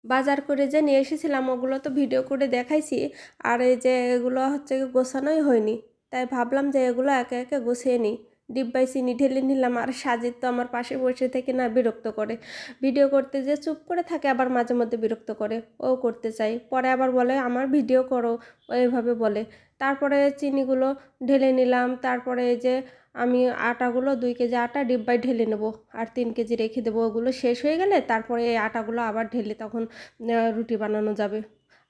বাজার করে যে নিয়ে এসেছিলাম ওগুলো তো ভিডিও করে দেখাইছি। আর এই যে এগুলো হচ্ছে গোছানোই হয়নি, তাই ভাবলাম যে এগুলো একে একে গুছিয়ে নিই। ডিব্বায় চিনি ঢেলে নিলাম। আর সাজিদ তো আমার পাশে বসে থেকে না বিরক্ত করে, ভিডিও করতে যে চুপ করে থাকে, আবার মাঝে মধ্যে বিরক্ত করে। ও করতে চাই, পরে আবার বলে আমার ভিডিও করো, ও এভাবে বলে। তারপরে চিনিগুলো ঢেলে নিলাম। তারপরে এই যে আমি আটাগুলো 2 কেজি আটা ডিব্বায় ঢেলে নেব, আর 3 কেজি রেখে দেবো। ওগুলো শেষ হয়ে গেলে তারপরে এই আটাগুলো আবার ঢেলে তখন রুটি বানানো যাবে।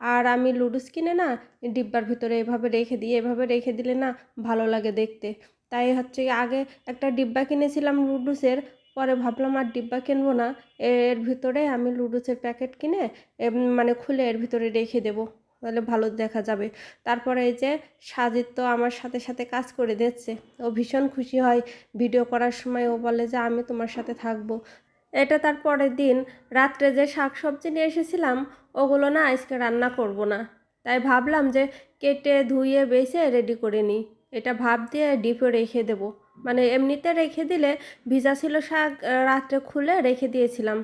আর আমি লুডুস কিনে না ডিব্বার ভিতরে এভাবে রেখে দিই, এভাবে রেখে দিলে না ভালো লাগে দেখতে। তাই হচ্ছে আগে একটা ডিব্বা কিনেছিলাম লুডুসের, পরে ভাবলাম আর ডিব্বা কিনবো না, এর ভিতরে আমি লুডুসের প্যাকেট কিনে মানে খুলে এর ভিতরে রেখে দেবো, তাহলে ভালো দেখা যাবে। তারপরে এই যে সাজিদ তো আমার সাথে সাথে কাজ করে দিচ্ছে। ও ভীষণ খুশি হয় ভিডিও করার সময়। ও বলে যে আমি তোমার সাথে থাকবো। এটা তার পরের দিন রাত্রে যে শাক সবজি নিয়ে এসেছিলাম, ওগুলো না আজকে রান্না করব না। তাই ভাবলাম যে কেটে ধুয়ে বেছে রেডি করে নিই। এটা ভাপ দিয়ে ডিপে রেখে দেব। মানে এমনিতে রেখে দিলে, ভিজা ছিল শাক, রাত্রে খুলে রেখে দিয়েছিলাম।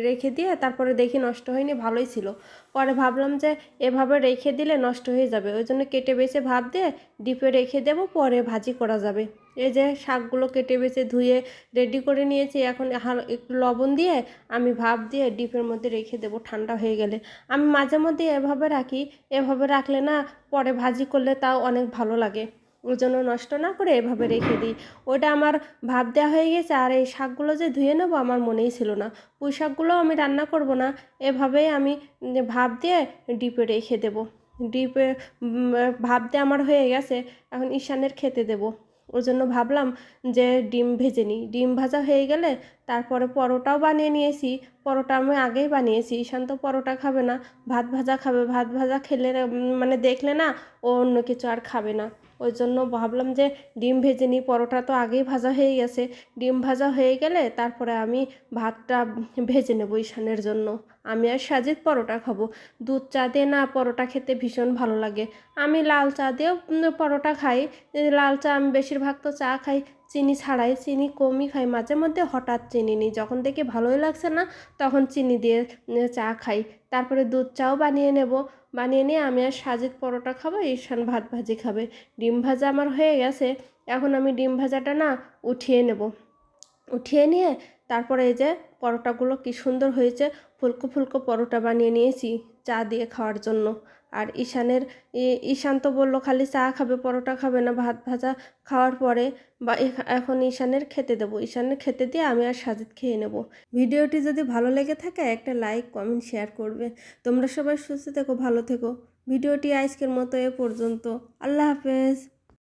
রেখে দিয়ে তারপরে দেখি নষ্ট হয়নি, ভালোই ছিল। পরে ভাবলাম যে এভাবে রেখে দিলে নষ্ট হয়ে যাবে, ওই জন্য কেটে বেছে ভাপ দিয়ে ডিপে রেখে দেব, পরে ভাজি করা যাবে। এই যে শাকগুলো কেটে বেছে ধুয়ে রেডি করে নিয়েছি। এখন একটু লবণ দিয়ে আমি ভাপ দিয়ে ডিপের মধ্যে রেখে দেবো ঠান্ডা হয়ে গেলে। আমি মাঝে মধ্যে এভাবে রাখি, এভাবে রাখলে না পরে ভাজি করলে তাও অনেক ভালো লাগে। ওই জন্য নষ্ট না করে এভাবে রেখে দিই। ওটা আমার ভাপ দেওয়া হয়ে গেছে। আর এই শাকগুলো যে ধুয়ে নেবো আমার মনেই ছিল না। পুঁই শাকগুলোও আমি রান্না করব না, এভাবেই আমি ভাপ দিয়ে ডিপে রেখে দেবো। ডিপে ভাপ দিয়ে আমার হয়ে গেছে, এখন ঈশানের খেতে দেবো। ওই জন্য ভাবলাম যে ডিম ভেজে নিই। ডিম ভাজা হয়ে গেলে তারপরে পরোটাও বানিয়ে নিয়েছি। পরোটা আমি আগেই বানিয়েছি। ঈশান তো পরোটা খাবে না, ভাত ভাজা খাবে। ভাত ভাজা খেলে মানে দেখলে না ও অন্য কিছু আর খাবে না। ওই জন্য ভাবলাম যে ডিম ভেজে নিই। পরোটা তো আগেই ভাজা হয়ে গেছে। ডিম ভাজা হয়ে গেলে তারপরে আমি ভাতটা ভেজে নেবো ঈশানের জন্য। আমি আর সাজিদ পরোটা খাবো। দুধ চা দিয়ে না পরোটা খেতে ভীষণ ভালো লাগে। আমি লাল চা দিয়েও পরোটা খাই। লাল চা আমি বেশিরভাগ তো চা খাই চিনি ছাড়াই, চিনি কমই খাই। মাঝে মধ্যে হঠাৎ চিনি নিই, যখন দেখি ভালোই লাগছে না তখন চিনি দিয়ে চা খাই। তারপরে দুধ চাও বানিয়ে নেব। বানিয়ে নিয়ে আমি আর সাজিদ পরোটা খাবো, ঈশান ভাত ভাজি খাবে। ডিম ভাজা আমার হয়ে গেছে। এখন আমি ডিম ভাজাটা না উঠিয়ে নেব। উঠিয়ে নিয়ে তারপরে এই যে পরোটাগুলো কি সুন্দর হয়েছে, ফুলকো ফুলকো পরোটা বানিয়ে নিয়েছি চা দিয়ে খাওয়ার জন্য। আর ঈশান তো বললো খালি চা খাবে, পরোটা খাবে না। ভাত ভাজা খাওয়ার পরে বা এখন ঈশানের খেতে দেবো। ঈশানের খেতে দিয়ে আমি আর সাজিদ খেয়ে নেব। ভিডিওটি যদি ভালো লেগে থাকে একটা লাইক কমেন্ট শেয়ার করবে। তোমরা সবাই সুস্থ থেকো, ভালো থেকো। ভিডিওটি আজকের মতো এ পর্যন্ত। আল্লাহ হাফেজ।